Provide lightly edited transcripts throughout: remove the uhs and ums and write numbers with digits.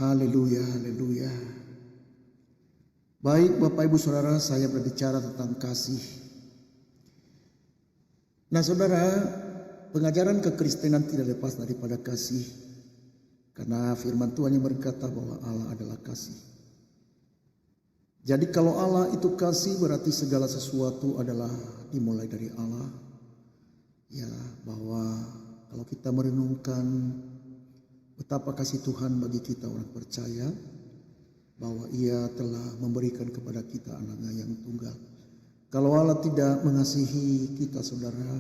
Haleluya, haleluya. Baik Bapak Ibu Saudara, saya berbicara tentang kasih. Nah saudara, pengajaran kekristenan tidak lepas daripada kasih. Karena firman Tuhan yang berkata bahwa Allah adalah kasih. Jadi kalau Allah itu kasih, berarti segala sesuatu adalah dimulai dari Allah. Ya, bahwa kalau kita merenungkan betapa kasih Tuhan bagi kita orang percaya, bahwa Ia telah memberikan kepada kita anaknya yang tunggal. Kalau Allah tidak mengasihi kita saudara,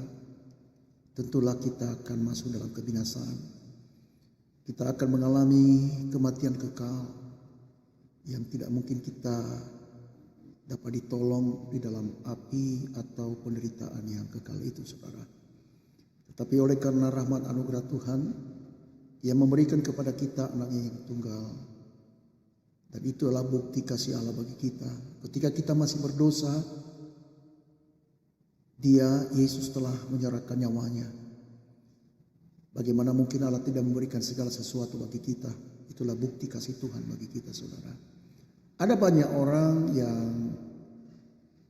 tentulah kita akan masuk dalam kebinasaan. Kita akan mengalami kematian kekal yang tidak mungkin kita dapat ditolong di dalam api atau penderitaan yang kekal itu saudara. Tetapi oleh karena rahmat anugerah Tuhan, Ia memberikan kepada kita anaknya yang tunggal. Dan itu adalah bukti kasih Allah bagi kita. Ketika kita masih berdosa, Yesus telah menyerahkan nyawanya. Bagaimana mungkin Allah tidak memberikan segala sesuatu bagi kita? Itulah bukti kasih Tuhan bagi kita saudara. Ada banyak orang yang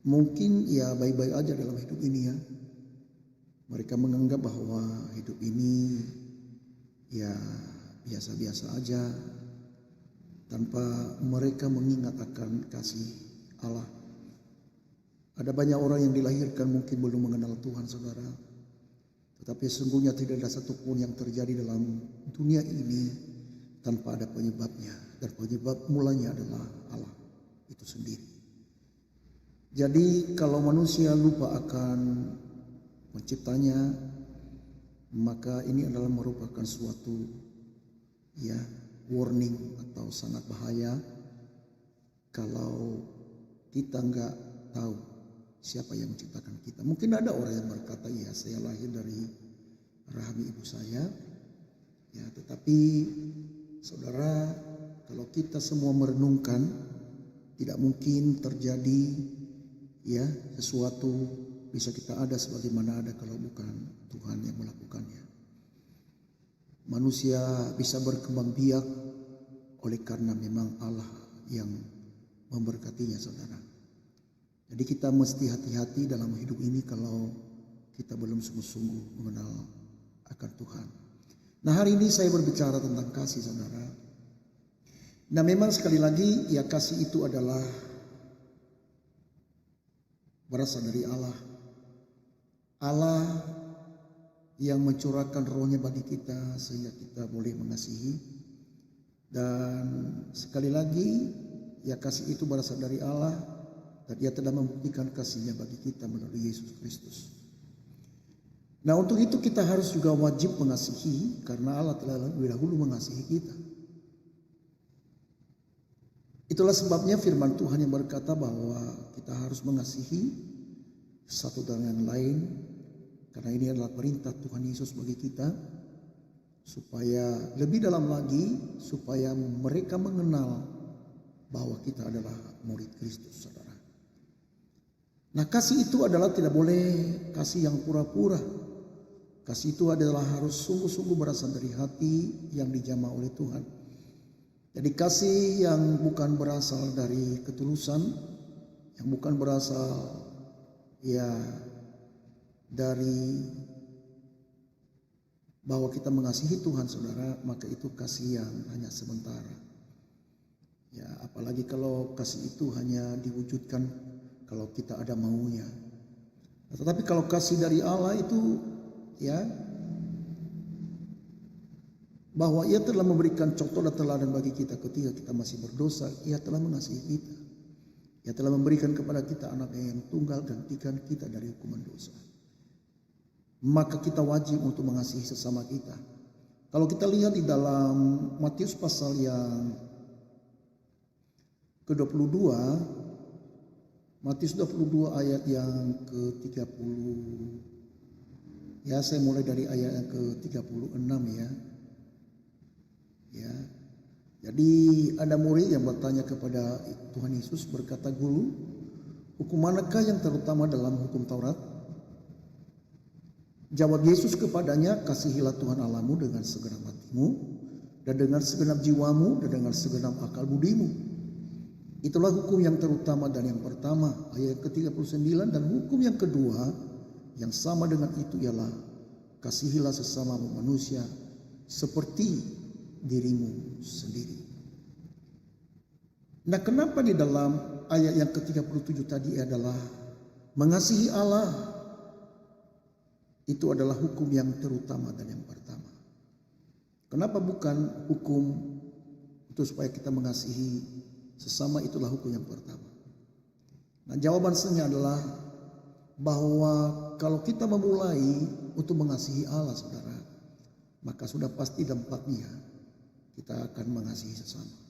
mungkin ya baik-baik aja dalam hidup ini ya. Mereka menganggap bahwa hidup ini ya biasa-biasa aja, tanpa mereka mengingat akan kasih Allah. Ada banyak orang yang dilahirkan mungkin belum mengenal Tuhan saudara. Tetapi sesungguhnya tidak ada satupun yang terjadi dalam dunia ini tanpa ada penyebabnya. Dan penyebab mulanya adalah Allah itu sendiri. Jadi kalau manusia lupa akan penciptanya, maka ini adalah merupakan suatu ya warning atau sangat bahaya kalau kita nggak tahu siapa yang menciptakan kita. Mungkin ada orang yang berkata, ya saya lahir dari rahim ibu saya. Ya, tetapi saudara, kalau kita semua merenungkan, tidak mungkin terjadi ya sesuatu bisa kita ada sebagaimana ada kalau bukan Tuhan yang melakukannya. Manusia bisa berkembang biak oleh karena memang Allah yang memberkatinya saudara. Jadi kita mesti hati-hati dalam hidup ini kalau kita belum sungguh-sungguh mengenal akan Tuhan. Nah hari ini saya berbicara tentang kasih saudara. Nah memang sekali lagi ya kasih itu adalah berasal dari Allah. Allah yang mencurahkan rohnya bagi kita sehingga kita boleh mengasihi. Dan sekali lagi ya kasih itu berasal dari Allah, dan Ia telah membuktikan kasihnya bagi kita melalui Yesus Kristus. Nah untuk itu kita harus juga wajib mengasihi, karena Allah telah lebih dahulu mengasihi kita. Itulah sebabnya firman Tuhan yang berkata bahwa kita harus mengasihi satu dengan yang lain. Karena ini adalah perintah Tuhan Yesus bagi kita, supaya lebih dalam lagi, supaya mereka mengenal bahwa kita adalah murid Kristus, saudara. Nah kasih itu adalah tidak boleh kasih yang pura-pura. Kasih itu adalah harus sungguh-sungguh berasal dari hati yang dijamah oleh Tuhan. Jadi kasih yang bukan berasal dari ketulusan, yang bukan berasal ya dari bahwa kita mengasihi Tuhan saudara, maka itu kasih yang hanya sementara. Ya, apalagi kalau kasih itu hanya diwujudkan kalau kita ada maunya. Nah, tetapi kalau kasih dari Allah itu ya bahwa Ia telah memberikan contoh dan teladan bagi kita ketika kita masih berdosa. Ia telah mengasihi kita. Ia telah memberikan kepada kita anaknya yang tunggal, gantikan kita dari hukuman dosa. Maka kita wajib untuk mengasihi sesama kita. Kalau kita lihat di dalam Matius pasal yang ke-22, Matius 22 ayat yang ke-30. Ya, saya mulai dari ayat yang ke-36 ya. Ya. Jadi ada murid yang bertanya kepada Tuhan Yesus, berkata, "Guru, hukum manakah yang terutama dalam hukum Taurat?" Jawab Yesus kepadanya, "Kasihilah Tuhan Allahmu dengan segenap hatimu, dan dengan segenap jiwamu, dan dengan segenap akal budimu. Itulah hukum yang terutama dan yang pertama, ayat ke-39. Dan hukum yang kedua yang sama dengan itu ialah kasihilah sesamamu manusia seperti dirimu sendiri. Nah, kenapa di dalam ayat yang ke-37 tadi adalah mengasihi Allah, itu adalah hukum yang terutama dan yang pertama. Kenapa bukan hukum itu supaya kita mengasihi sesama, itulah hukum yang pertama. Nah, jawabannya adalah bahwa kalau kita memulai untuk mengasihi Allah, saudara, maka sudah pasti dampaknya kita akan mengasihi sesama.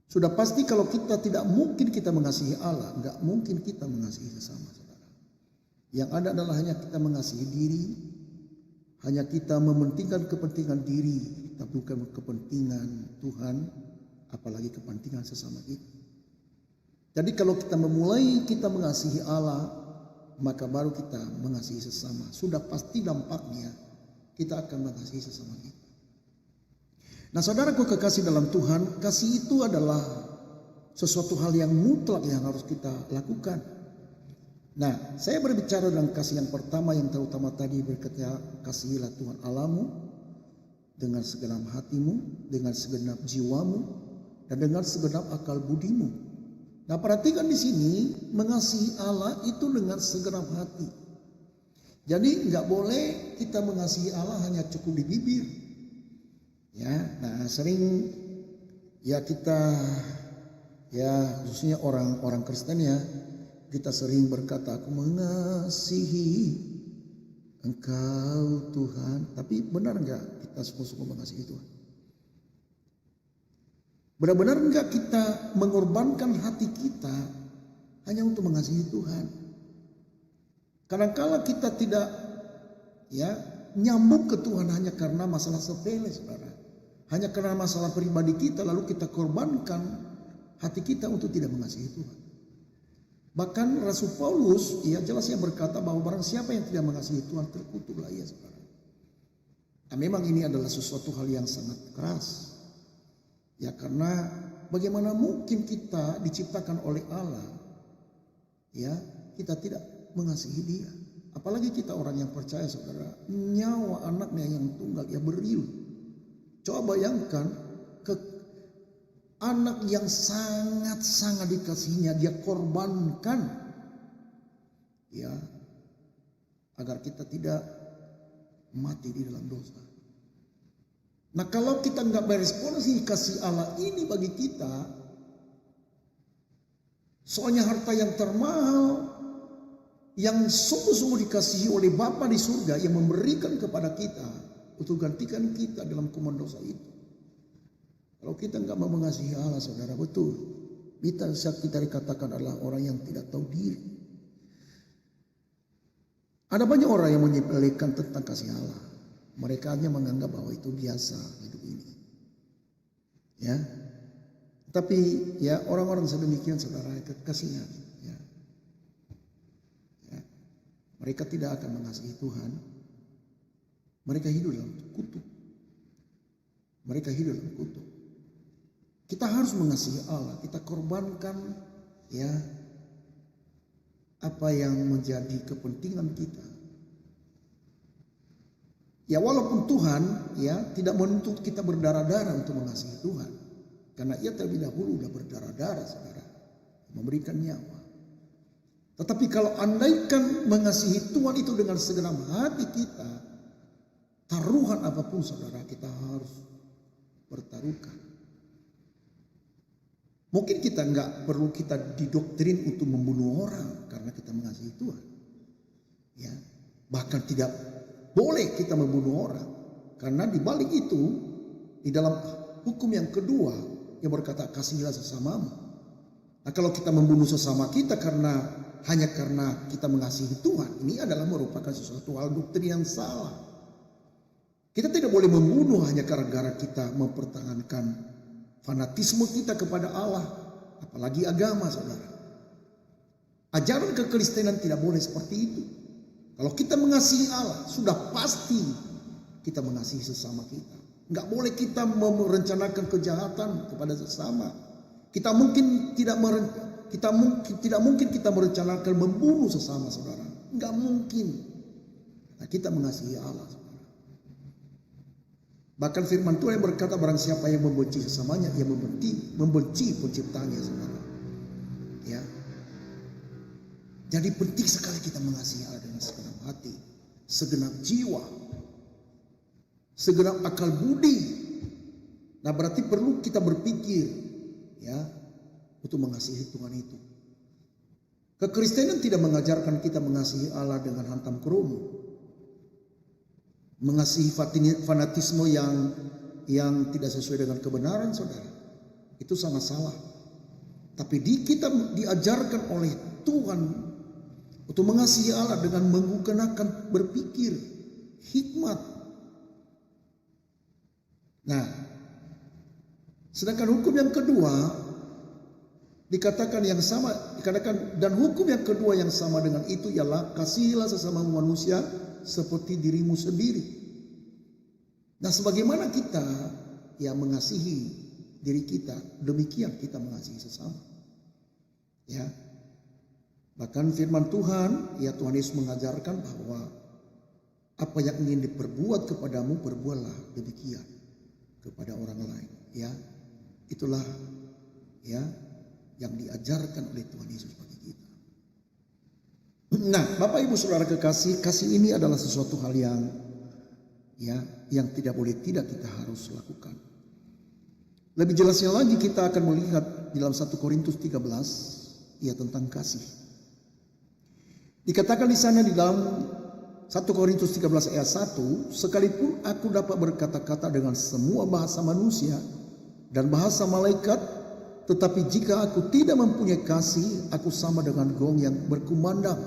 Sudah pasti kalau kita tidak mungkin kita mengasihi Allah, enggak mungkin kita mengasihi sesama, saudara. Yang ada adalah hanya kita mengasihi diri, hanya kita mementingkan kepentingan diri, tapi bukan kepentingan Tuhan, apalagi kepentingan sesama kita. Jadi kalau kita memulai kita mengasihi Allah, maka baru kita mengasihi sesama. Sudah pasti dampaknya kita akan mengasihi sesama kita. Nah, saudaraku kekasih dalam Tuhan, kasih itu adalah sesuatu hal yang mutlak yang harus kita lakukan. Nah, saya berbicara dengan kasih yang pertama yang terutama tadi, berkata kasihilah Tuhan Allahmu dengan segenap hatimu, dengan segenap jiwamu, dan dengan segenap akal budimu. Nah, perhatikan di sini, mengasihi Allah itu dengan segenap hati. Jadi nggak boleh kita mengasihi Allah hanya cukup di bibir. Ya, nah sering ya kita ya khususnya orang-orang Kristen ya, kita sering berkata aku mengasihi Engkau Tuhan, tapi benar nggak kita sungguh-sungguh mengasihi Tuhan? Benar-benar enggak kita mengorbankan hati kita hanya untuk mengasihi Tuhan? Kadang-kala kita tidak ya nyambung ke Tuhan hanya karena masalah sepele, saudara. Hanya karena masalah pribadi kita, lalu kita korbankan hati kita untuk tidak mengasihi Tuhan. Bahkan Rasul Paulus ya jelasnya berkata bahwa barang siapa yang tidak mengasihi Tuhan terkutuklah ia, saudara. Nah, memang ini adalah sesuatu hal yang sangat keras. Ya, karena bagaimana mungkin kita diciptakan oleh Allah, ya kita tidak mengasihi Dia. Apalagi kita orang yang percaya, saudara, nyawa anaknya yang tunggal ya berilu. Coba bayangkan anak yang sangat-sangat dikasihinya dia korbankan, ya agar kita tidak mati di dalam dosa. Nah, kalau kita nggak meresponsi kasih Allah ini bagi kita, soalnya harta yang termahal, yang sungguh-sungguh dikasihi oleh Bapa di surga yang memberikan kepada kita untuk gantikan kita dalam kuman dosa itu. Kalau kita nggak mau mengasihi Allah, saudara, betul kita dikatakan adalah orang yang tidak tahu diri. Ada banyak orang yang menyepelekan tentang kasih Allah. Mereka hanya menganggap bahwa itu biasa hidup ini. Ya, tapi ya orang-orang sedemikian, saudara, kasihan. Ya. Ya. Mereka tidak akan mengasihi Tuhan. Mereka hidup dalam kutuk. Mereka hidup dalam kutuk. Kita harus mengasihi Allah. Kita korbankan ya apa yang menjadi kepentingan kita. Ya, walaupun Tuhan ya tidak menuntut kita berdarah-darah untuk mengasihi Tuhan. Karena Ia terlebih dahulu sudah berdarah-darah, saudara, memberikan nyawa. Tetapi kalau andaikan mengasihi Tuhan itu dengan segenap hati kita, taruhan apapun, saudara, kita harus pertaruhkan. Mungkin kita nggak perlu kita didoktrin untuk membunuh orang karena kita mengasihi Tuhan. Ya, bahkan tidak boleh kita membunuh orang, karena di balik itu di dalam hukum yang kedua yang berkata kasihilah sesamamu. Nah, kalau kita membunuh sesama kita hanya karena kita mengasihi Tuhan, ini adalah merupakan sesuatu hal doktrin yang salah. Kita tidak boleh membunuh hanya gara-gara kita mempertahankan fanatisme kita kepada Allah, apalagi agama, saudara. Ajaran kekristenan tidak boleh seperti itu. Kalau kita mengasihi Allah, sudah pasti kita mengasihi sesama kita. Nggak boleh kita merencanakan kejahatan kepada sesama. Kita mungkin tidak merencanakan membunuh sesama saudara. Nggak mungkin. Nah, kita mengasihi Allah. Saudara. Bahkan firman Tuhan yang berkata barang siapa yang membenci sesamanya, ia membenci penciptanya saudara. Ya. Jadi penting sekali kita mengasihi Allah dengan segenap hati, segenap jiwa, segenap akal budi. Nah berarti perlu kita berpikir ya untuk mengasihi Tuhan itu. Kekristenan tidak mengajarkan kita mengasihi Allah dengan hantam kerumu, mengasihi fanatisme yang tidak sesuai dengan kebenaran saudara. Itu sangat salah. Tapi kita diajarkan oleh Tuhan untuk mengasihi Allah dengan menggunakan berpikir hikmat. Nah, sedangkan hukum yang kedua dikatakan yang sama, dikatakan dan hukum yang kedua yang sama dengan itu ialah kasihilah sesama manusia seperti dirimu sendiri. Nah, sebagaimana kita yang mengasihi diri kita, demikian kita mengasihi sesama. Ya. Bahkan firman Tuhan, ya Tuhan Yesus mengajarkan bahwa apa yang ingin diperbuat kepadamu, perbuatlah demikian kepada orang lain. Ya, itulah ya yang diajarkan oleh Tuhan Yesus bagi kita. Nah, Bapak Ibu Saudara kekasih, kasih ini adalah sesuatu hal yang tidak boleh tidak kita harus lakukan. Lebih jelasnya lagi kita akan melihat di dalam 1 Korintus 13 ya tentang kasih. Dikatakan di sana di dalam 1 Korintus 13 ayat 1, sekalipun aku dapat berkata-kata dengan semua bahasa manusia dan bahasa malaikat, tetapi jika aku tidak mempunyai kasih, aku sama dengan gong yang berkumandang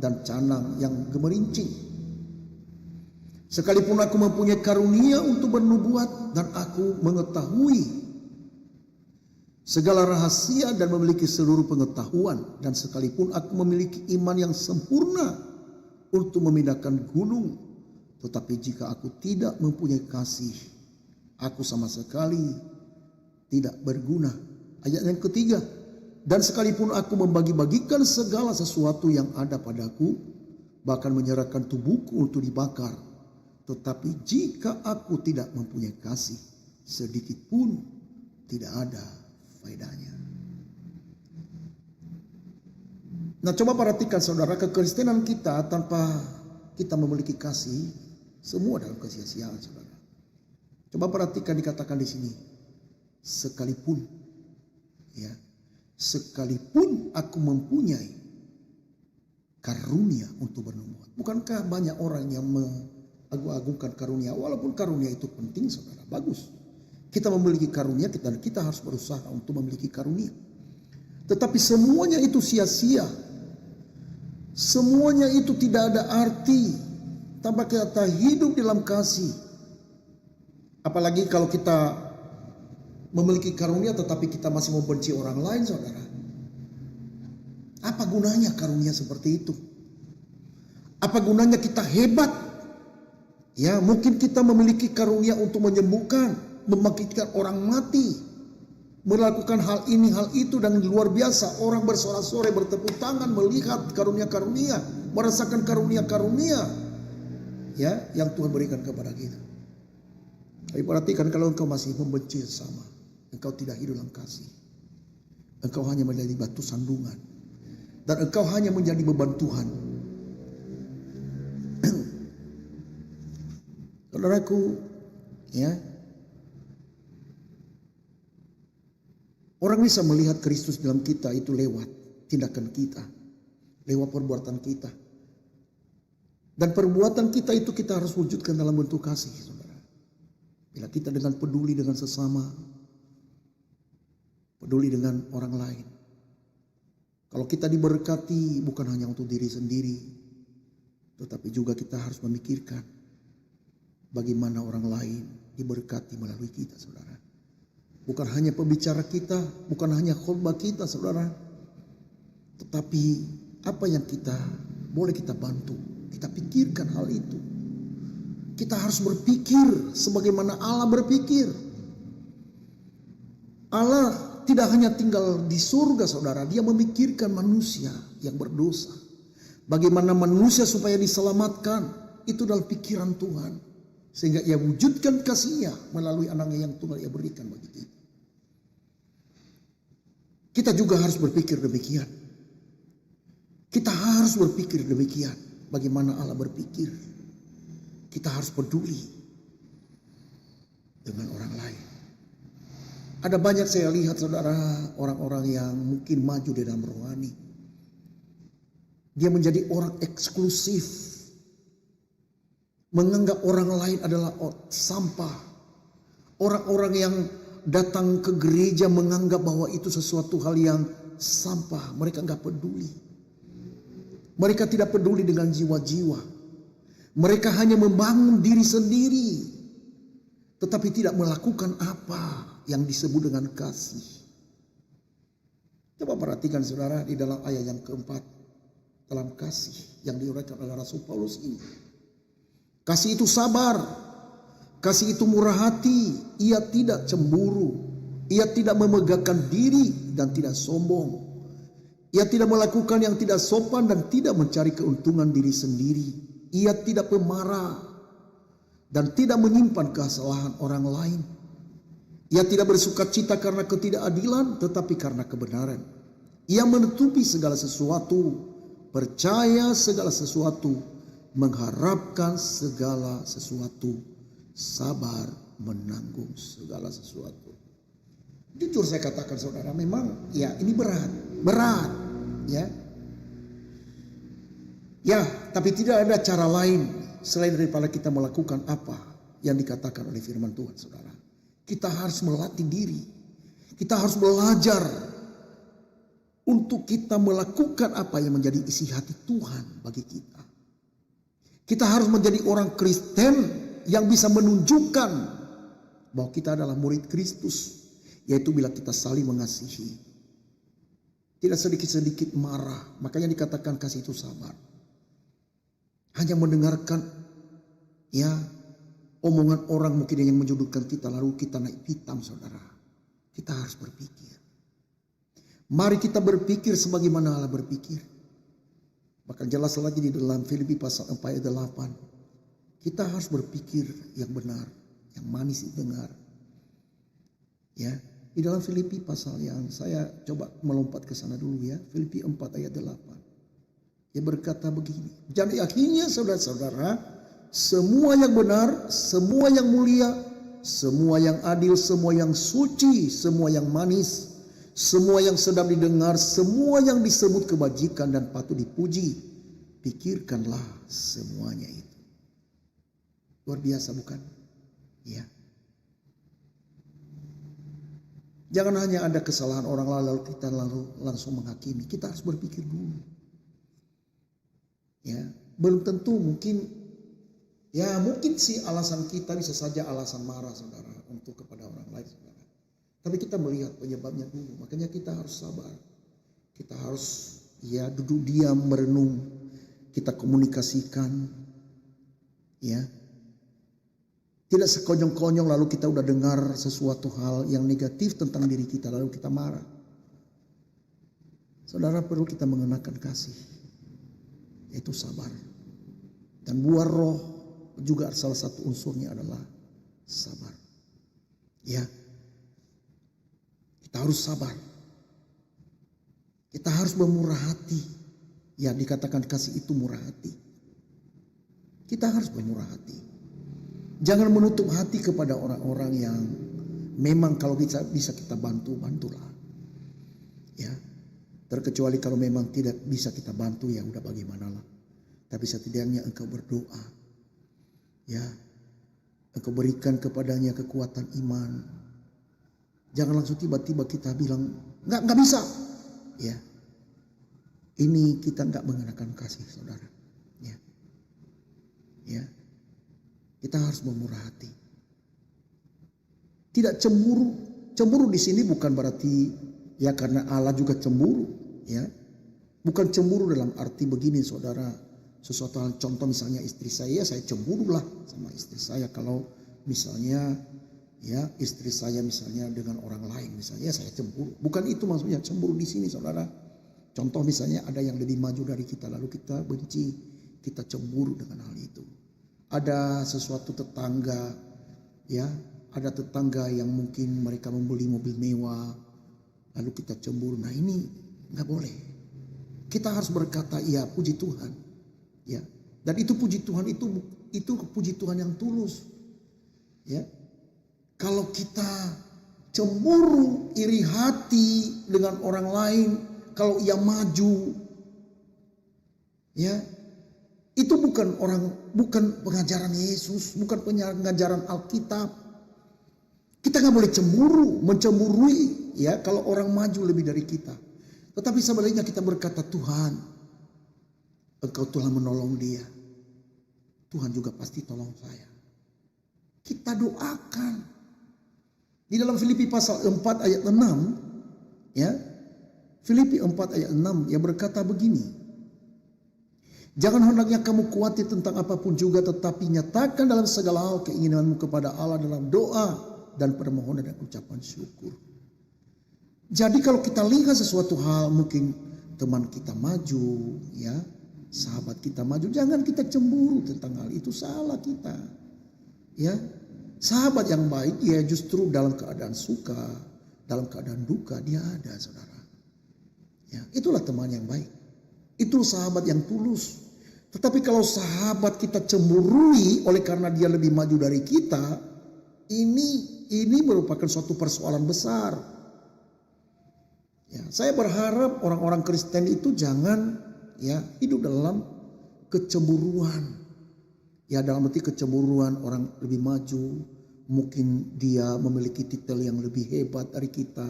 dan canang yang gemerincing. Sekalipun aku mempunyai karunia untuk bernubuat dan aku mengetahui segala rahasia dan memiliki seluruh pengetahuan, dan sekalipun aku memiliki iman yang sempurna untuk memindahkan gunung, tetapi jika aku tidak mempunyai kasih, aku sama sekali tidak berguna. Ayat yang ketiga, dan sekalipun aku membagi-bagikan segala sesuatu yang ada padaku, bahkan menyerahkan tubuhku untuk dibakar, tetapi jika aku tidak mempunyai kasih, sedikit pun tidak ada faedahnya. Nah, coba perhatikan saudara, kekristenan kita tanpa kita memiliki kasih, semua dalam kesia-siaan saudara. Coba perhatikan dikatakan di sini, sekalipun ya, sekalipun aku mempunyai karunia untuk bernubuat. Bukankah banyak orang yang mengagung-agungkan karunia, walaupun karunia itu penting saudara, bagus. Kita memiliki karunia, kita harus berusaha untuk memiliki karunia. Tetapi semuanya itu sia-sia. Semuanya itu tidak ada arti tanpa kita hidup dalam kasih. Apalagi kalau kita memiliki karunia tetapi kita masih membenci orang lain saudara. Apa gunanya karunia seperti itu? Apa gunanya kita hebat? Ya, mungkin kita memiliki karunia untuk menyembuhkan, membangkitkan orang mati, melakukan hal ini hal itu dan luar biasa. Orang bersorak-sorai bertepuk tangan melihat karunia-karunia, merasakan karunia-karunia ya yang Tuhan berikan kepada kita. Tapi perhatikan, kalau engkau masih membenci sesama, engkau tidak hidup dalam kasih, engkau hanya menjadi batu sandungan dan engkau hanya menjadi beban Tuhan. Saudaraku, ya, orang bisa melihat Kristus dalam kita itu lewat tindakan kita, lewat perbuatan kita. Dan perbuatan kita itu kita harus wujudkan dalam bentuk kasih, saudara. Bila kita dengan peduli dengan sesama, peduli dengan orang lain. Kalau kita diberkati bukan hanya untuk diri sendiri, tetapi juga kita harus memikirkan bagaimana orang lain diberkati melalui kita, saudara. Bukan hanya pembicara kita, bukan hanya khotbah kita, saudara. Tetapi apa yang kita boleh kita bantu, kita pikirkan hal itu. Kita harus berpikir sebagaimana Allah berpikir. Allah tidak hanya tinggal di surga saudara. Dia memikirkan manusia yang berdosa. Bagaimana manusia supaya diselamatkan. Itu dalam pikiran Tuhan. Sehingga ia wujudkan kasih-Nya melalui anaknya yang tunggal ia berikan bagi kita. Kita juga harus berpikir demikian. Kita harus berpikir demikian. Bagaimana Allah berpikir. Kita harus peduli dengan orang lain. Ada banyak saya lihat saudara, orang-orang yang mungkin maju di dalam rohani. Dia menjadi orang eksklusif. Menganggap orang lain adalah sampah. Orang-orang yang datang ke gereja menganggap bahwa itu sesuatu hal yang sampah. Mereka enggak peduli. Mereka tidak peduli dengan jiwa-jiwa. Mereka hanya membangun diri sendiri. Tetapi tidak melakukan apa yang disebut dengan kasih. Coba perhatikan saudara di dalam ayat yang keempat. Dalam kasih yang diuraikan oleh Rasul Paulus ini. Kasih itu sabar. Kasih itu murah hati. Ia tidak cemburu. Ia tidak memegahkan diri dan tidak sombong. Ia tidak melakukan yang tidak sopan dan tidak mencari keuntungan diri sendiri. Ia tidak pemarah dan tidak menyimpan kesalahan orang lain. Ia tidak bersukacita karena ketidakadilan tetapi karena kebenaran. Ia menutupi segala sesuatu, percaya segala sesuatu, mengharapkan segala sesuatu, sabar menanggung segala sesuatu. Jujur saya katakan saudara, memang ya ini berat ya. Ya, tapi tidak ada cara lain selain daripada kita melakukan apa yang dikatakan oleh firman Tuhan saudara. Kita harus melatih diri. Kita harus belajar untuk kita melakukan apa yang menjadi isi hati Tuhan bagi kita. Kita harus menjadi orang Kristen yang bisa menunjukkan bahwa kita adalah murid Kristus. Yaitu bila kita saling mengasihi. Tidak sedikit-sedikit marah. Makanya dikatakan kasih itu sabar. Hanya mendengarkan ya omongan orang mungkin yang menjodohkan kita lalu kita naik pitam saudara. Kita harus berpikir. Mari kita berpikir sebagaimana Allah berpikir. Bahkan jelas lagi di dalam Filipi pasal 4 ayat 8. Kita harus berpikir yang benar, yang manis didengar. Ya, di dalam Filipi pasal yang saya coba melompat ke sana dulu ya. Filipi 4 ayat 8. Dia berkata begini. Jadi akhirnya saudara-saudara, semua yang benar, semua yang mulia, semua yang adil, semua yang suci, semua yang manis, semua yang sedap didengar, semua yang disebut kebajikan dan patut dipuji, pikirkanlah semuanya itu. Luar biasa bukan? Ya. Jangan hanya ada kesalahan orang lalu kita langsung menghakimi. Kita harus berpikir dulu. Ya, belum tentu mungkin sih alasan kita bisa saja alasan marah saudara untuk kepada orang lain saudara. Tapi kita melihat penyebabnya dulu. Makanya kita harus sabar. Kita harus ya duduk diam merenung. Kita komunikasikan. Ya. Tidak sekonyong-konyong lalu kita udah dengar sesuatu hal yang negatif tentang diri kita lalu kita marah. Saudara perlu kita mengenakan kasih. Yaitu sabar. Dan buah roh juga salah satu unsurnya adalah sabar. Ya. Kita harus sabar. Kita harus bermurah hati. Ya, dikatakan kasih itu murah hati. Kita harus bermurah hati. Jangan menutup hati kepada orang-orang yang memang kalau bisa kita bantu, bantulah. Ya. Terkecuali kalau memang tidak bisa kita bantu ya udah bagaimanalah. Tapi setidaknya engkau berdoa. Ya. Engkau berikan kepadanya kekuatan iman. Jangan langsung tiba-tiba kita bilang enggak bisa. Ya. Ini kita enggak mengenakan kasih saudara. Ya. Ya. Kita harus memurah hati. Tidak cemburu. Cemburu di sini bukan berarti ya karena Allah juga cemburu, ya. Bukan cemburu dalam arti begini saudara. sesuatu hal, contoh misalnya istri saya, saya cemburu lah sama istri saya kalau misalnya ya istri saya misalnya dengan orang lain misalnya, ya saya cemburu. Bukan itu maksudnya cemburu di sini saudara. Contoh misalnya ada yang lebih maju dari kita lalu kita benci, kita cemburu dengan hal itu. Ada sesuatu tetangga, ya ada tetangga yang mungkin mereka membeli mobil mewah lalu kita cemburu. Nah ini nggak boleh. Kita harus berkata iya puji Tuhan, ya. Dan itu puji Tuhan itu puji Tuhan yang tulus, ya. Kalau kita cemburu, iri hati dengan orang lain, kalau ia maju, ya, itu bukan pengajaran Yesus, bukan pengajaran Alkitab. Kita nggak boleh mencemburui, ya, kalau orang maju lebih dari kita. Tetapi sebaliknya kita berkata, Tuhan, Engkau telah menolong dia. Tuhan juga pasti tolong saya. Kita doakan. Di dalam Filipi pasal 4 ayat 6, ya. Filipi 4 ayat 6, ya berkata begini. Jangan hendaknya kamu khawatir tentang apapun juga, tetapi nyatakan dalam segala hal keinginanmu kepada Allah dalam doa dan permohonan dan ucapan syukur. Jadi kalau kita lihat sesuatu hal, mungkin teman kita maju, ya, sahabat kita maju, jangan kita cemburu tentang hal itu, salah kita. Ya, sahabat yang baik ya justru dalam keadaan suka, dalam keadaan duka dia ada, saudara. Ya, itulah teman yang baik. Itu sahabat yang tulus. Tetapi kalau sahabat kita cemburui oleh karena dia lebih maju dari kita, ini merupakan suatu persoalan besar. Ya, saya berharap orang-orang Kristen itu jangan ya hidup dalam kecemburuan. Ya, dalam arti kecemburuan orang lebih maju, mungkin dia memiliki titel yang lebih hebat dari kita.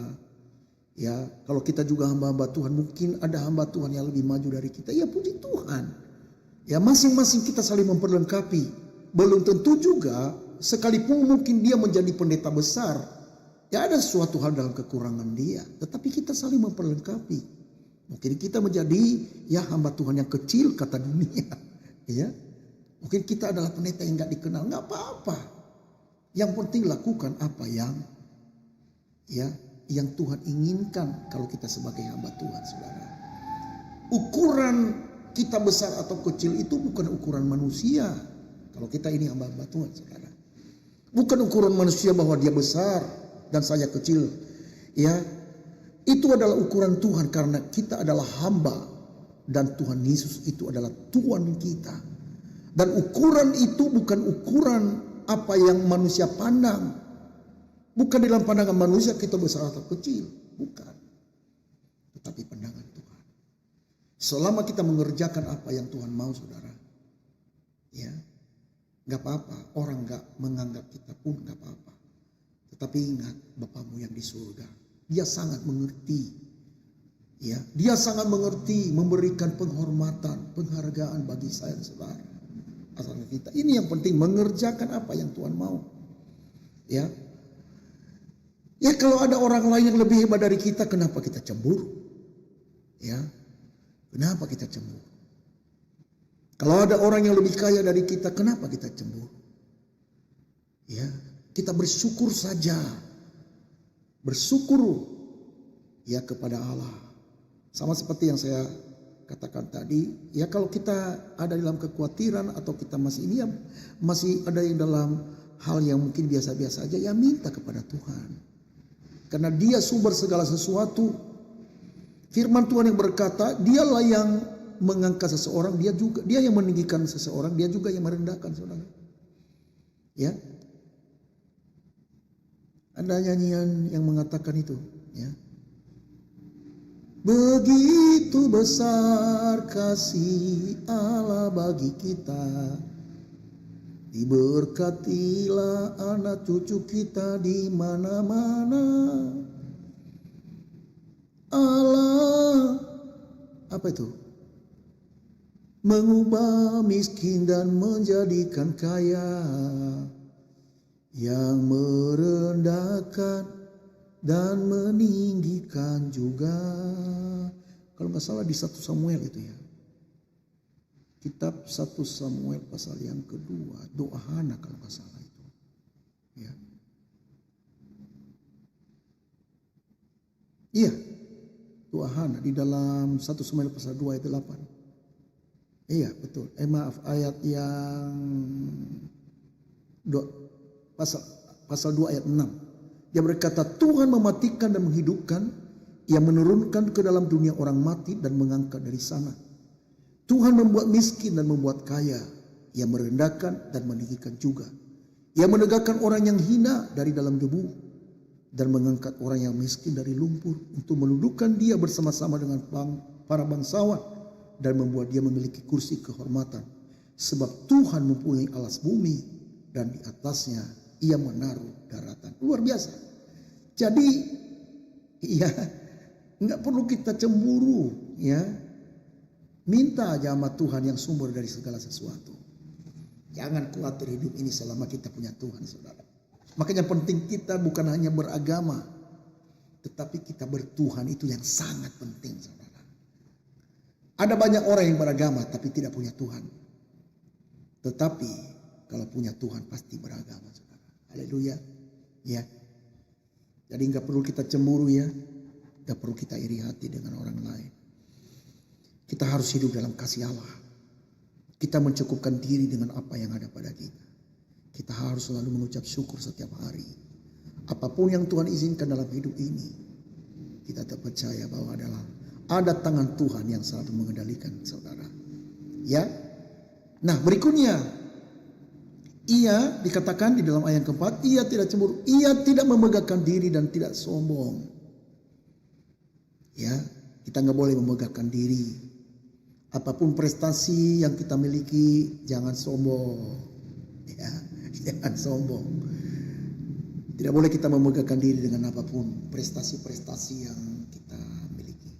Ya, kalau kita juga hamba-hamba Tuhan, mungkin ada hamba Tuhan yang lebih maju dari kita. Ya, puji Tuhan. Ya, masing-masing kita saling memperlengkapi. Belum tentu juga sekalipun mungkin dia menjadi pendeta besar, ya ada sesuatu hal dalam kekurangan dia. Tetapi kita saling memperlengkapi. Mungkin kita menjadi ya hamba Tuhan yang kecil kata dunia. Ya, mungkin kita adalah pendeta yang gak dikenal. Gak apa-apa. Yang penting lakukan apa yang Tuhan inginkan kalau kita sebagai hamba Tuhan, saudara. Ukuran kita besar atau kecil itu bukan ukuran manusia. Kalau kita ini hamba-hamba Tuhan, saudara. Bukan ukuran manusia bahwa dia besar dan saya kecil. Ya, itu adalah ukuran Tuhan karena kita adalah hamba dan Tuhan Yesus itu adalah Tuhan kita. Dan ukuran itu bukan ukuran apa yang manusia pandang. Bukan dalam pandangan manusia kita besar atau kecil, bukan. Tetapi pandangan Tuhan. Selama kita mengerjakan apa yang Tuhan mau, saudara, ya, gak apa-apa. Orang gak menganggap kita pun gak apa-apa. Tetapi ingat, Bapamu yang di surga, Dia sangat mengerti. Ya, Dia sangat mengerti memberikan penghormatan, penghargaan bagi saya dan saudara. Asalnya kita. Ini yang penting, mengerjakan apa yang Tuhan mau. Ya. Ya, kalau ada orang lain yang lebih hebat dari kita, kenapa kita cemburu? Ya. Kenapa kita cemburu? Kalau ada orang yang lebih kaya dari kita, kenapa kita cemburu? Ya, kita bersyukur saja. Bersyukur ya kepada Allah. Sama seperti yang saya katakan tadi, ya kalau kita ada dalam kekhawatiran atau kita masih ini ya masih ada yang dalam hal yang mungkin biasa-biasa aja, ya minta kepada Tuhan. Karena Dia sumber segala sesuatu. Firman Tuhan yang berkata, Dialah yang mengangkat seseorang, Dia yang meninggikan seseorang, Dia juga yang merendahkan, saudara. Ya. Ada nyanyian yang mengatakan itu, ya. Begitu besar kasih Allah bagi kita, diberkatilah anak cucu kita di mana-mana. Allah, apa itu? Mengubah miskin dan menjadikan kaya, yang merendahkan dan meninggikan juga. Kalau nggak salah di 1 Samuel itu ya. Kitab 1 Samuel pasal yang kedua, doa Hana kalau nggak salah itu. Ya. Iya, doa Hana di dalam 1 Samuel pasal 2 ayat 8. Iya betul. Maaf, ayat yang pasal 2 ayat 6. Dia berkata, Tuhan mematikan dan menghidupkan, Ia menurunkan ke dalam dunia orang mati dan mengangkat dari sana. Tuhan membuat miskin dan membuat kaya. Ia merendahkan dan meninggikan juga. Ia menegakkan orang yang hina dari dalam debu dan mengangkat orang yang miskin dari lumpur untuk menundukkan dia bersama-sama dengan para bangsawan dan membuat dia memiliki kursi kehormatan. Sebab Tuhan mempunyai alas bumi dan di atasnya Ia menaruh daratan. Luar biasa. Jadi ya nggak perlu kita cemburu ya. Minta aja sama Tuhan yang sumber dari segala sesuatu. Jangan khawatir hidup ini selama kita punya Tuhan, saudara. Makanya penting kita bukan hanya beragama, tetapi kita bertuhan, itu yang sangat penting, saudara. Ada banyak orang yang beragama tapi tidak punya Tuhan. Tetapi kalau punya Tuhan pasti beragama, saudara. Haleluya. Ya. Jadi nggak perlu kita cemburu ya. Nggak perlu kita iri hati dengan orang lain. Kita harus hidup dalam kasih Allah. Kita mencukupkan diri dengan apa yang ada pada kita. Kita harus selalu mengucap syukur setiap hari. Apapun yang Tuhan izinkan dalam hidup ini, kita tetap percaya bahwa ada tangan Tuhan yang selalu mengendalikan, saudara. Ya. Nah, berikutnya, Ia dikatakan di dalam ayat keempat, Ia tidak cemburu, Ia tidak memegahkan diri dan tidak sombong. Ya, kita nggak boleh memegahkan diri. Apapun prestasi yang kita miliki, jangan sombong. Ya, jangan sombong. Tidak boleh kita memegahkan diri dengan apapun prestasi-prestasi yang kita miliki.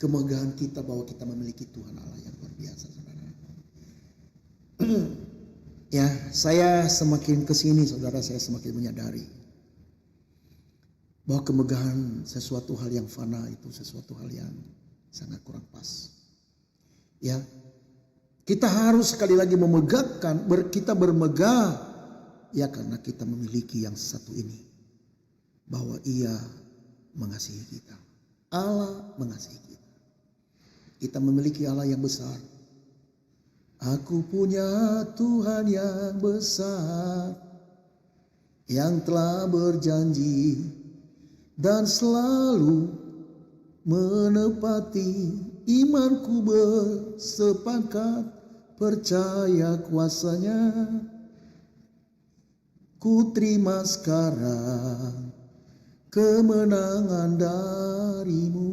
Kemegahan kita bahwa kita memiliki Tuhan Allah yang luar biasa, saudara. Ya, saya semakin kesini, saudara, saya semakin menyadari bahwa kemegahan sesuatu hal yang fana itu sesuatu hal yang sangat kurang pas. Ya, kita harus sekali lagi memegahkan, kita bermegah, ya karena kita memiliki yang satu ini, bahwa Ia mengasihi kita, Allah mengasihi kita. Kita memiliki Allah yang besar. Aku punya Tuhan yang besar, yang telah berjanji dan selalu menepati. Imanku bersepakat percaya kuasanya. Ku terima sekarang kemenangan darimu.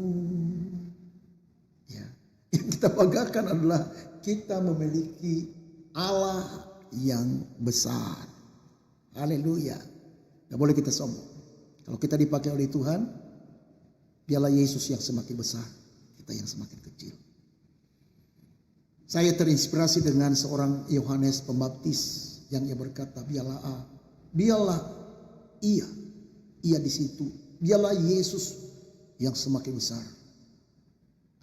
Ya, yang kita banggakan adalah kita memiliki Allah yang besar. Haleluya. Gak boleh kita sombong. Kalau kita dipakai oleh Tuhan, dialah Yesus yang semakin besar, kita yang semakin kecil. Saya terinspirasi dengan seorang Yohanes Pembaptis yang ia berkata, biarlah ia di situ, biarlah Yesus yang semakin besar,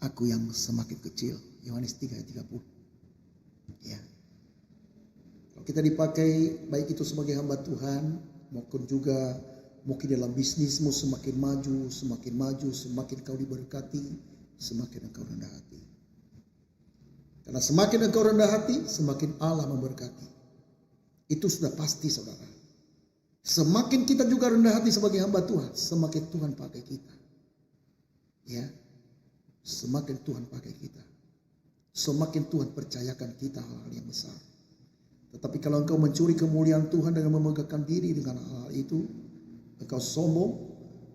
aku yang semakin kecil. Yohanes 3 ayat 30. Ya. Kalau kita dipakai baik itu sebagai hamba Tuhan maupun juga mungkin dalam bisnismu, semakin maju, semakin kau diberkati, semakin engkau rendah hati. Karena semakin engkau rendah hati, semakin Allah memberkati. Itu sudah pasti, saudara. Semakin kita juga rendah hati sebagai hamba Tuhan, semakin Tuhan pakai kita. Ya, semakin Tuhan pakai kita, semakin Tuhan percayakan kita hal-hal yang besar. Tetapi kalau engkau mencuri kemuliaan Tuhan dengan memegahkan diri dengan hal-hal itu, engkau sombong,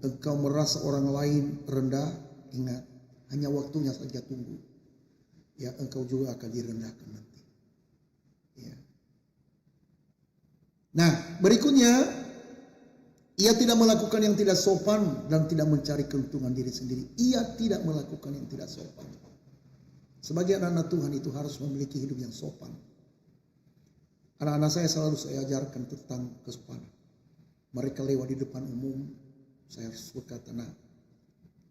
engkau merasa orang lain rendah, ingat, hanya waktunya saja, tunggu. Ya, engkau juga akan direndahkan nanti. Ya. Nah, berikutnya, ia tidak melakukan yang tidak sopan dan tidak mencari keuntungan diri sendiri. Ia tidak melakukan yang tidak sopan. Sebagai anak-anak Tuhan itu harus memiliki hidup yang sopan. Anak-anak saya selalu saya ajarkan tentang kesopanan. Mereka lewat di depan umum, saya harus berkata, nah,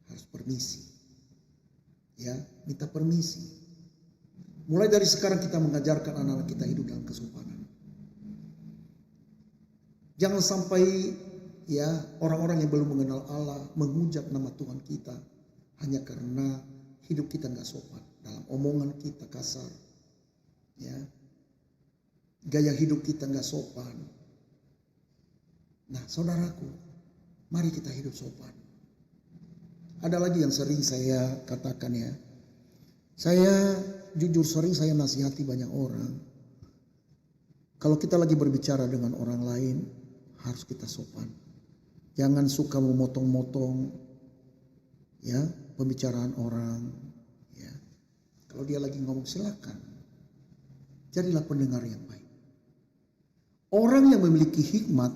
harus permisi. Ya, minta permisi. Mulai dari sekarang kita mengajarkan anak-anak kita hidup dalam kesopanan. Jangan sampai ya orang-orang yang belum mengenal Allah menghujat nama Tuhan kita hanya karena hidup kita nggak sopan, dalam omongan kita kasar, ya, gaya hidup kita nggak sopan. Nah, saudaraku, mari kita hidup sopan. Ada lagi yang sering saya katakan ya, saya jujur sering saya nasihati banyak orang. Kalau kita lagi berbicara dengan orang lain, harus kita sopan. Jangan suka memotong-motong ya pembicaraan orang. Ya. Kalau dia lagi ngomong silakan. Jadilah pendengar yang baik. Orang yang memiliki hikmat,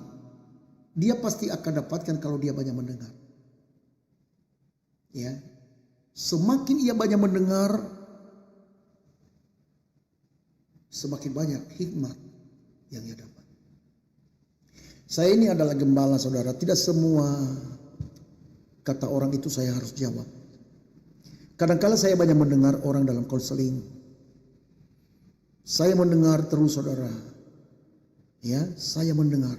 dia pasti akan dapatkan kalau dia banyak mendengar. Ya. Semakin ia banyak mendengar, semakin banyak hikmat yang ia dapat. Saya ini adalah gembala, saudara. Tidak semua kata orang itu saya harus jawab. Kadang-kala saya banyak mendengar orang dalam konseling. Saya mendengar terus, saudara. Ya, saya mendengar.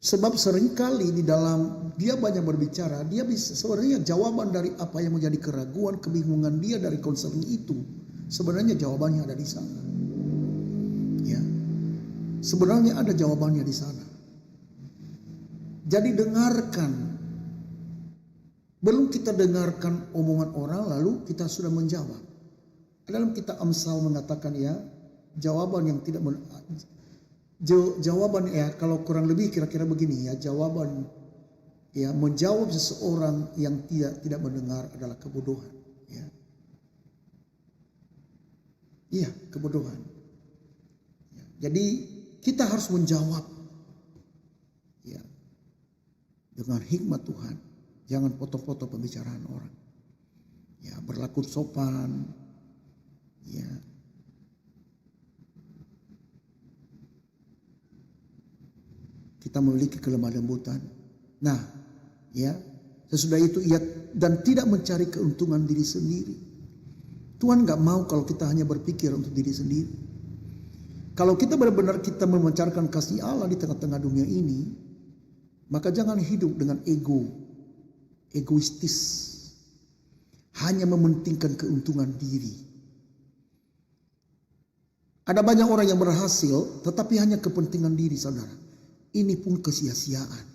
Sebab seringkali di dalam dia banyak berbicara, dia bisa sebenarnya jawaban dari apa yang menjadi keraguan, kebingungan dia dari konseling itu, sebenarnya jawabannya ada di sana. Ya. Sebenarnya ada jawabannya di sana. Jadi dengarkan. Belum kita dengarkan omongan orang lalu kita sudah menjawab. Dalam kitab Amsal mengatakan ya, jawaban yang tidak jawaban ya kalau kurang lebih kira-kira begini ya, jawaban ya menjawab seseorang yang tidak mendengar adalah kebodohan, ya. Iya, kebodohan. Ya, jadi kita harus menjawab ya dengan hikmat Tuhan. Jangan potong-potong pembicaraan orang. Ya, berlaku sopan. Ya. Kita memiliki kelemah lembutan. Nah, ya, sesudah itu ia dan tidak mencari keuntungan diri sendiri. Tuhan gak mau kalau kita hanya berpikir untuk diri sendiri. Kalau kita benar-benar kita memancarkan kasih Allah di tengah-tengah dunia ini, maka jangan hidup dengan egoistis, hanya mementingkan keuntungan diri. Ada banyak orang yang berhasil, tetapi hanya kepentingan diri, saudara. Ini pun kesia-siaan.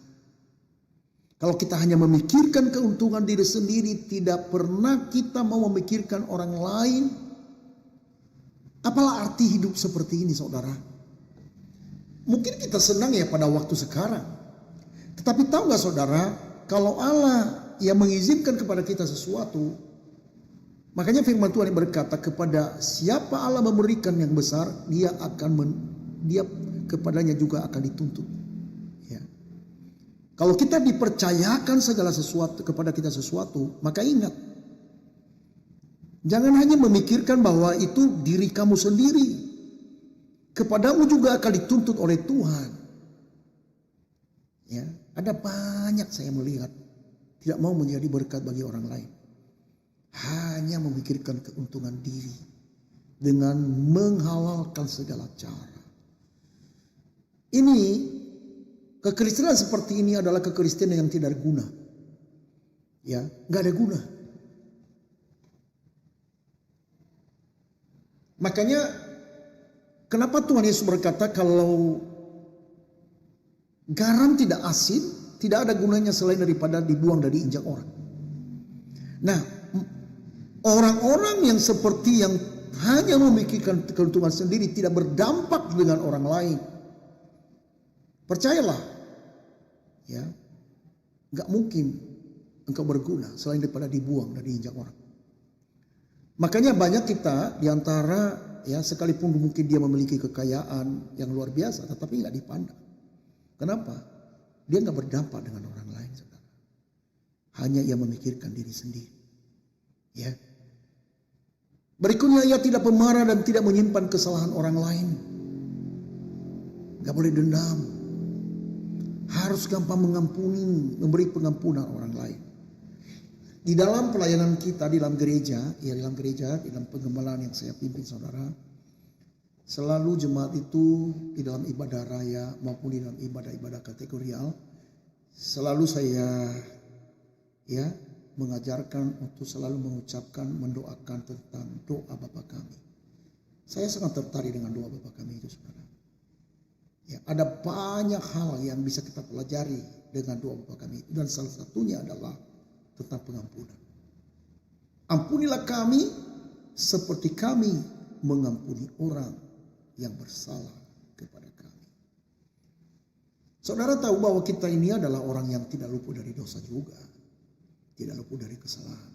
Kalau kita hanya memikirkan keuntungan diri sendiri, tidak pernah kita mau memikirkan orang lain, apalah arti hidup seperti ini, saudara? Mungkin kita senang ya pada waktu sekarang. Tetapi tahu gak saudara, kalau Allah yang mengizinkan kepada kita sesuatu, makanya firman Tuhan yang berkata kepada siapa Allah memberikan yang besar, dia kepadanya juga akan dituntut. Ya. Kalau kita dipercayakan segala sesuatu kepada kita sesuatu, maka ingat, jangan hanya memikirkan bahwa itu diri kamu sendiri. Kepadamu juga akan dituntut oleh Tuhan. Ya, ada banyak saya melihat tidak mau menjadi berkat bagi orang lain. Hanya memikirkan keuntungan diri dengan menghalalkan segala cara. Ini kekristenan seperti ini adalah kekristenan yang tidak berguna. Ya, nggak ada guna. Makanya kenapa Tuhan Yesus berkata kalau garam tidak asin, tidak ada gunanya selain daripada dibuang dari injak orang. Nah, orang-orang yang seperti yang hanya memikirkan keuntungan sendiri, tidak berdampak dengan orang lain, percayalah, ya, nggak mungkin engkau berguna selain daripada dibuang dari injak orang. Makanya banyak kita diantara ya sekalipun mungkin dia memiliki kekayaan yang luar biasa, tetapi nggak dipandang. Kenapa? Dia nggak berdampak dengan orang lain, saudara. Hanya ia memikirkan diri sendiri. Ya. Berikutnya ia tidak pemarah dan tidak menyimpan kesalahan orang lain. Gak boleh dendam. Harus gampang mengampuni, memberi pengampunan orang lain. Di dalam pelayanan kita di dalam gereja, di dalam penggembalaan yang saya pimpin saudara, selalu jemaat itu di dalam ibadah raya maupun di dalam ibadah-ibadah kategorial, selalu saya mengajarkan untuk selalu mengucapkan, mendoakan tentang doa Bapa kami. Saya sangat tertarik dengan doa Bapa kami itu saudara. Ya, ada banyak hal yang bisa kita pelajari dengan doa Bapa kami, dan salah satunya adalah tentang pengampunan. Ampunilah kami seperti kami mengampuni orang yang bersalah kepada kami. Saudara tahu bahwa kita ini adalah orang yang tidak luput dari dosa juga. Tidak luput dari kesalahan.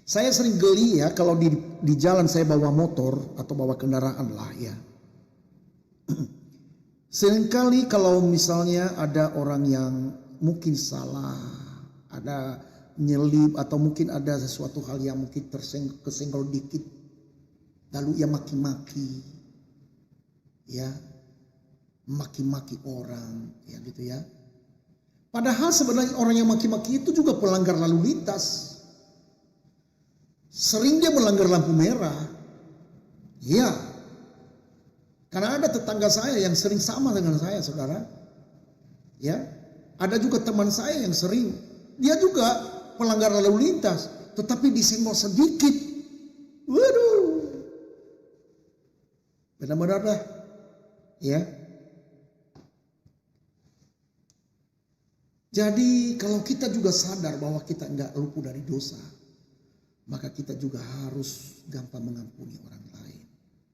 Saya sering geli ya kalau di jalan saya bawa motor atau bawa kendaraan lah ya. Seringkali kalau misalnya ada orang yang mungkin salah, ada nyelip atau mungkin ada sesuatu hal yang mungkin kesenggol dikit, lalu ia maki-maki, ya, maki-maki orang, ya gitu ya. Padahal sebenarnya orang yang maki-maki itu juga pelanggar lalu lintas. Sering dia melanggar lampu merah, ya. Karena ada tetangga saya yang sering sama dengan saya, saudara, ya. Ada juga teman saya yang sering, dia juga pelanggar lalu lintas, tetapi disenggol sedikit. Waduh. Benar-benar dah. Ya. Jadi kalau kita juga sadar bahwa kita enggak luput dari dosa, maka kita juga harus gampang mengampuni orang lain.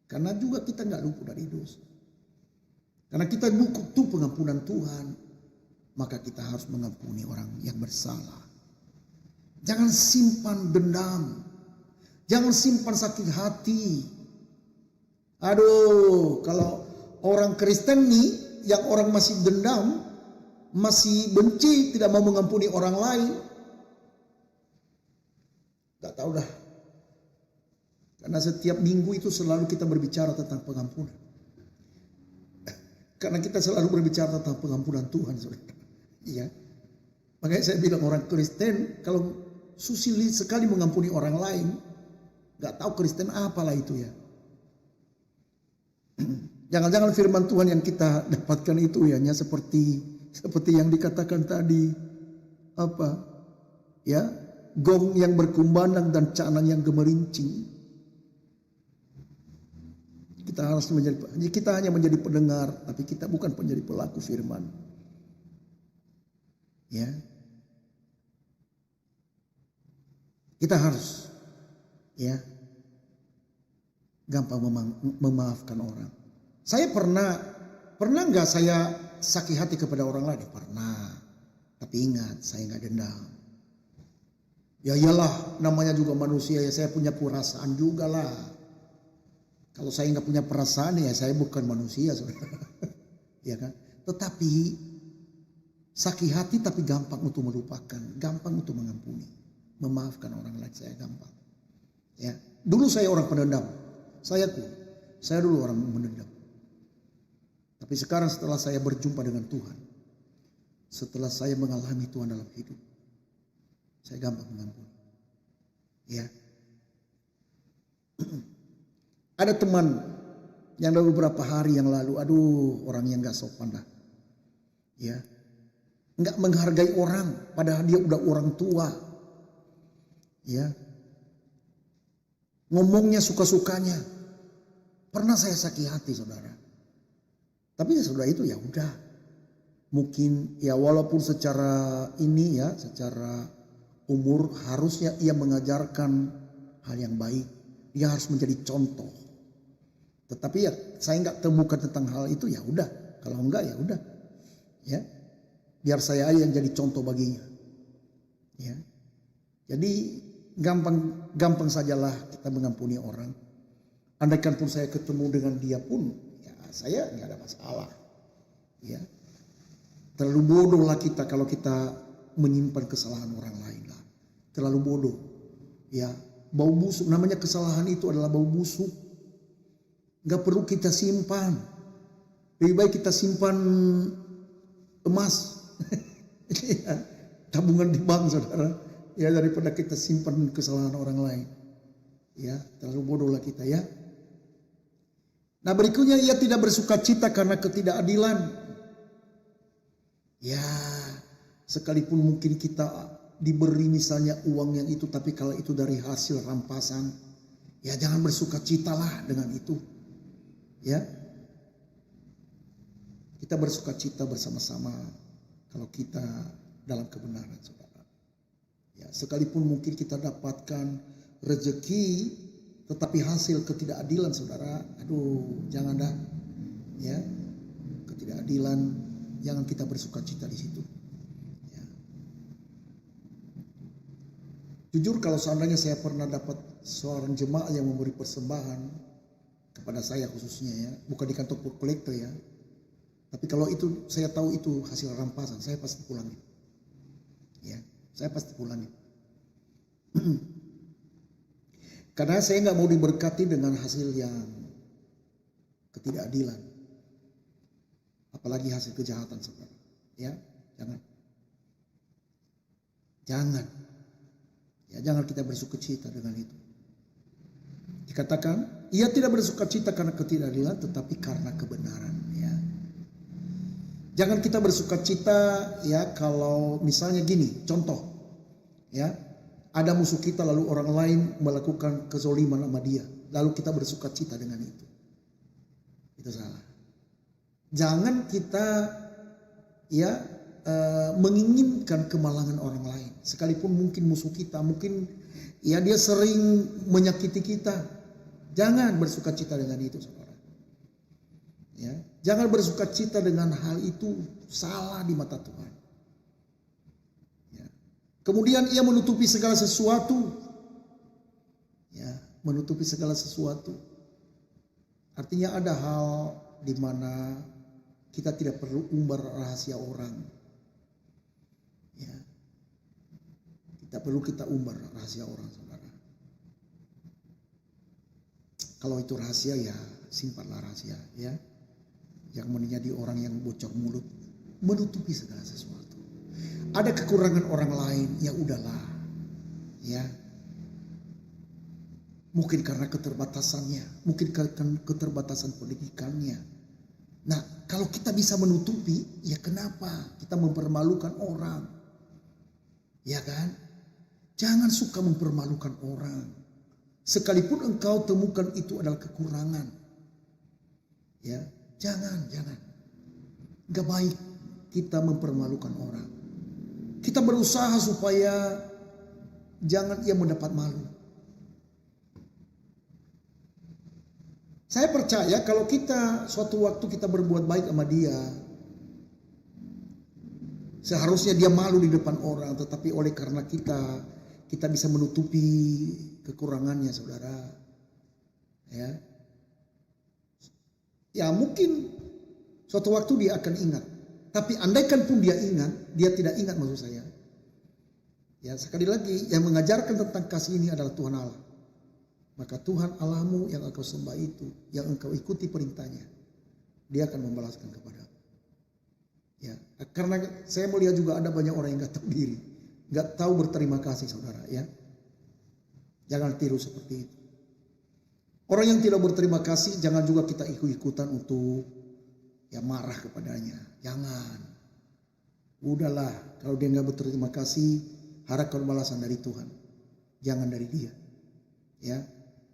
Karena juga kita enggak luput dari dosa. Karena kita butuh pengampunan Tuhan, maka kita harus mengampuni orang yang bersalah. Jangan simpan dendam. Jangan simpan sakit hati. Aduh, kalau orang Kristen nih, yang orang masih dendam, masih benci, tidak mau mengampuni orang lain, gak tahu dah. Karena setiap minggu itu selalu kita berbicara tentang pengampunan. Karena kita selalu berbicara tentang pengampunan Tuhan, saudara. Iya. Makanya saya bilang orang Kristen kalau susah sekali mengampuni orang lain, gak tahu Kristen apalah itu ya. Jangan-jangan firman Tuhan yang kita dapatkan itu ya, seperti yang dikatakan tadi, apa? Ya, gong yang berkumandang dan canang yang gemerincing. Kita hanya menjadi pendengar, tapi kita bukan menjadi pelaku firman. Ya. Kita harus gampang memaafkan orang. Saya pernah nggak saya sakit hati kepada orang lain? Pernah. Tapi ingat, saya nggak dendam. Ya iyalah, namanya juga manusia ya, saya punya perasaan juga lah. Kalau saya nggak punya perasaan ya saya bukan manusia, saudara. Ya kan? Tetapi sakit hati tapi gampang untuk melupakan, gampang untuk mengampuni, memaafkan orang lain saya gampang. Ya, dulu saya orang pendendam. Saya dulu orang pendendam. Tapi sekarang setelah saya berjumpa dengan Tuhan, setelah saya mengalami Tuhan dalam hidup, saya gampang mengampuni. Ya. Ada teman yang beberapa hari yang lalu, orang yang gak sopan dah. Ya. Gak menghargai orang, padahal dia udah orang tua. Ya. Ngomongnya suka-sukanya. Pernah saya sakit hati, saudara. Tapi sesudah itu ya udah. Mungkin ya walaupun secara umur harusnya ia mengajarkan hal yang baik. Dia harus menjadi contoh. Tetapi ya saya nggak temukan tentang hal itu, ya udah. Kalau enggak ya udah. Ya. Biar saya aja yang jadi contoh baginya. Ya. Jadi gampang sajalah kita mengampuni orang. Andaikan pun saya ketemu dengan dia pun, ya saya nggak ada masalah. Ya. Terlalu bodoh lah kita kalau kita menyimpan kesalahan orang lain lah. Terlalu bodoh. Ya, bau busuk, namanya kesalahan itu adalah bau busuk. Gak perlu kita simpan. Lebih baik kita simpan emas. Tabungan di bank, saudara. Ya, daripada kita simpan kesalahan orang lain. Ya, terlalu bodohlah kita ya. Nah, berikutnya ia tidak bersuka cita karena ketidakadilan. Ya, sekalipun mungkin kita diberi misalnya uang yang itu, tapi kalau itu dari hasil rampasan, ya jangan bersuka citalah dengan itu. Ya, kita bersuka cita bersama-sama kalau kita dalam kebenaran, saudara. Ya, sekalipun mungkin kita dapatkan rezeki, tetapi hasil ketidakadilan, saudara, aduh, jangan dah. Ya, ketidakadilan, jangan kita bersuka cita di situ. Ya. Jujur kalau seandainya saya pernah dapat seorang jemaah yang memberi persembahan kepada saya khususnya ya, bukan di kantor kolektor ya, tapi kalau itu saya tahu itu hasil rampasan, saya pasti pulangin. Ya, saya pasti pulangin. Karena saya nggak mau diberkati dengan hasil yang ketidakadilan, apalagi hasil kejahatan, saudara. Ya, jangan. Ya, jangan kita bersukacita dengan itu. Dikatakan, ia tidak bersukacita karena ketidakadilan, tetapi karena kebenaran. Ya, jangan kita bersukacita ya kalau misalnya gini, contoh, ya. Ada musuh kita lalu orang lain melakukan kezoliman sama dia. Lalu kita bersuka cita dengan itu. Itu salah. Jangan kita ya menginginkan kemalangan orang lain. Sekalipun mungkin musuh kita, mungkin ya dia sering menyakiti kita. Jangan bersuka cita dengan itu, saudara. Ya, jangan bersuka cita dengan hal itu, salah di mata Tuhan. Kemudian ia menutupi segala sesuatu. Ya, menutupi segala sesuatu. Artinya ada hal di mana kita tidak perlu umbar rahasia orang. Ya. Tidak perlu kita umbar rahasia orang, saudara. Kalau itu rahasia ya simpanlah rahasia ya. Yang menjadi orang yang bocor mulut, menutupi segala sesuatu. Ada kekurangan orang lain, ya udahlah. Ya. Mungkin karena keterbatasannya, mungkin karena keterbatasan pendidikannya. Nah, kalau kita bisa menutupi, ya kenapa kita mempermalukan orang? Ya kan? Jangan suka mempermalukan orang. Sekalipun engkau temukan itu adalah kekurangan. Ya, jangan. Gak baik kita mempermalukan orang. Kita berusaha supaya jangan ia mendapat malu. Saya percaya kalau kita suatu waktu kita berbuat baik sama dia, seharusnya dia malu di depan orang, tetapi oleh karena kita bisa menutupi kekurangannya, saudara. Ya mungkin suatu waktu dia akan ingat. Tapi andaikan pun dia ingat, dia tidak ingat maksud saya. Ya, sekali lagi yang mengajarkan tentang kasih ini adalah Tuhan Allah. Maka Tuhan Allahmu yang engkau sembah itu, yang engkau ikuti perintahnya, dia akan membalaskan kepadamu. Ya, karena saya melihat juga ada banyak orang yang nggak tahu diri, nggak tahu berterima kasih, saudara. Ya, jangan tiru seperti itu. Orang yang tidak berterima kasih, jangan juga kita ikut-ikutan untuk ya marah kepadanya. Jangan. Udahlah, kalau dia nggak berterima kasih, harapkan balasan dari Tuhan, jangan dari dia. Ya,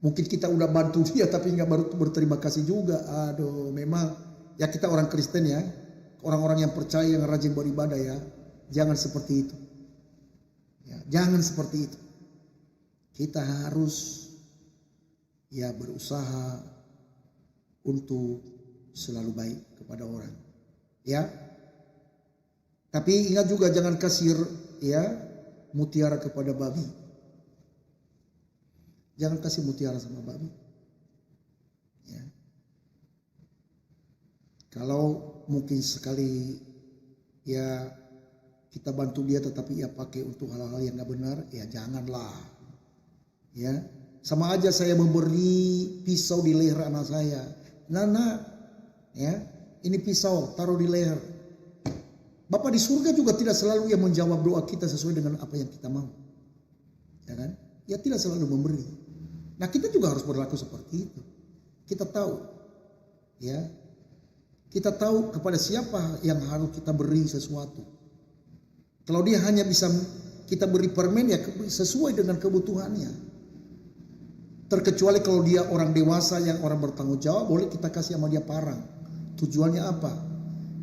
mungkin kita udah bantu dia tapi nggak berterima kasih juga. Aduh, memang ya kita orang Kristen ya, orang-orang yang percaya yang rajin beribadah ya, jangan seperti itu. Ya, jangan seperti itu. Kita harus ya berusaha untuk selalu baik kepada orang. Ya. Tapi ingat juga jangan kasih ya mutiara kepada babi. Jangan kasih mutiara sama babi. Ya. Kalau mungkin sekali ya kita bantu dia tetapi ia pakai untuk hal-hal yang gak benar, ya janganlah. Ya, sama aja saya memberi pisau di leher anak saya. Nana, ya, ini pisau taruh di leher. Bapak di surga juga tidak selalu yang menjawab doa kita sesuai dengan apa yang kita mau. Ya tidak selalu memberi. Nah kita juga harus berlaku seperti itu. Kita tahu, ya, kita tahu kepada siapa yang harus kita beri sesuatu. Kalau dia hanya bisa kita beri permen, ya sesuai dengan kebutuhannya. Terkecuali kalau dia orang dewasa yang orang bertanggung jawab, boleh kita kasih sama dia parang. Tujuannya apa?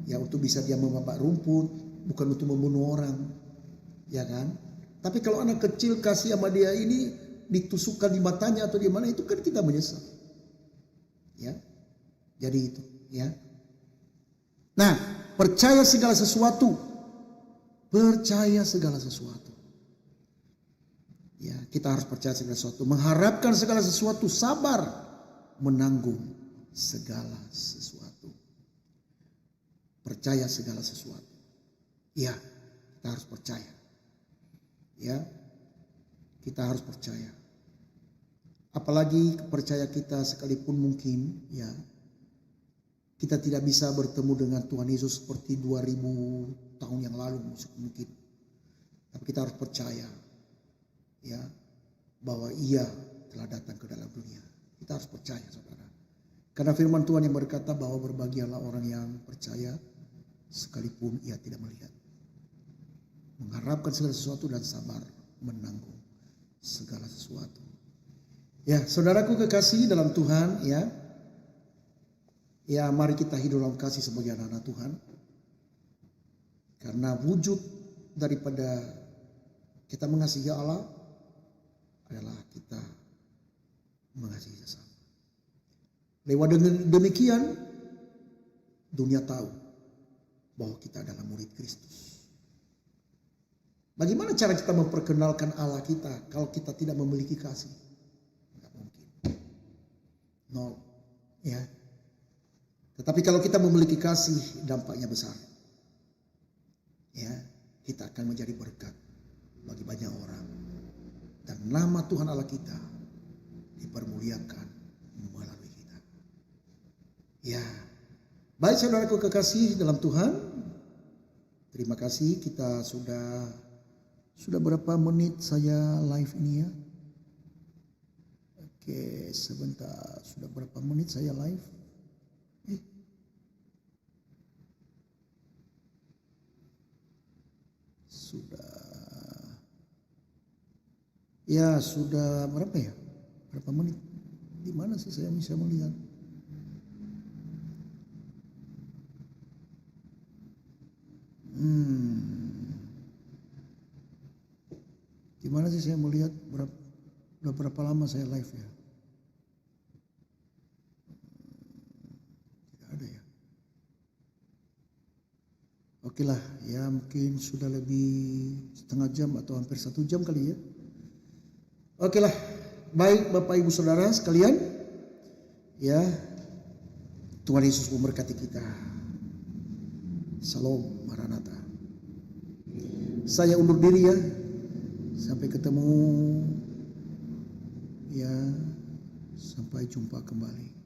Ya untuk bisa dia memabak rumput, bukan untuk membunuh orang, ya kan? Tapi kalau anak kecil kasih sama dia ini ditusukkan di matanya atau di mana, itu kan kita menyesal. Ya. Jadi itu, ya. Nah, percaya segala sesuatu. Percaya segala sesuatu. Ya, kita harus percaya segala sesuatu, mengharapkan segala sesuatu, sabar menanggung segala sesuatu. Percaya segala sesuatu. Ya, kita harus percaya. Ya, kita harus percaya. Apalagi percaya kita sekalipun mungkin, ya, kita tidak bisa bertemu dengan Tuhan Yesus seperti 2000 tahun yang lalu mungkin. Tapi kita harus percaya, ya, bahwa Ia telah datang ke dalam dunia. Kita harus percaya, saudara. Karena firman Tuhan yang berkata bahwa berbahagialah orang yang percaya sekalipun ia tidak melihat. Mengharapkan segala sesuatu dan sabar menanggung segala sesuatu. Ya, saudaraku kekasih dalam Tuhan, ya. Ya, mari kita hidup dalam kasih sebagai anak-anak Tuhan. Karena wujud daripada kita mengasihi Allah adalah kita mengasihi sesama. Lewat demikian dunia tahu bahwa kita adalah murid Kristus. Bagaimana cara kita memperkenalkan Allah kita kalau kita tidak memiliki kasih? Tidak mungkin. Nol. Ya. Tetapi kalau kita memiliki kasih, dampaknya besar. Ya, kita akan menjadi berkat bagi banyak orang. Dan nama Tuhan Allah kita dipermuliakan melalui kita. Ya. Baik saudaraku kekasih dalam Tuhan. Terima kasih, kita sudah berapa menit saya live ini ya? Oke, sebentar. Sudah berapa menit saya live? Sudah berapa ya? Berapa menit? Di mana sih saya bisa melihat? Gimana sih saya melihat berapa lama saya live ya? Tidak ada ya. Oke lah, ya mungkin sudah lebih setengah jam atau hampir 1 jam kali ya. Oke lah, baik Bapak Ibu Saudara sekalian, ya Tuhan Yesus memberkati kita. Salam Maranatha. Saya undur diri ya. Sampai ketemu, ya, sampai jumpa kembali.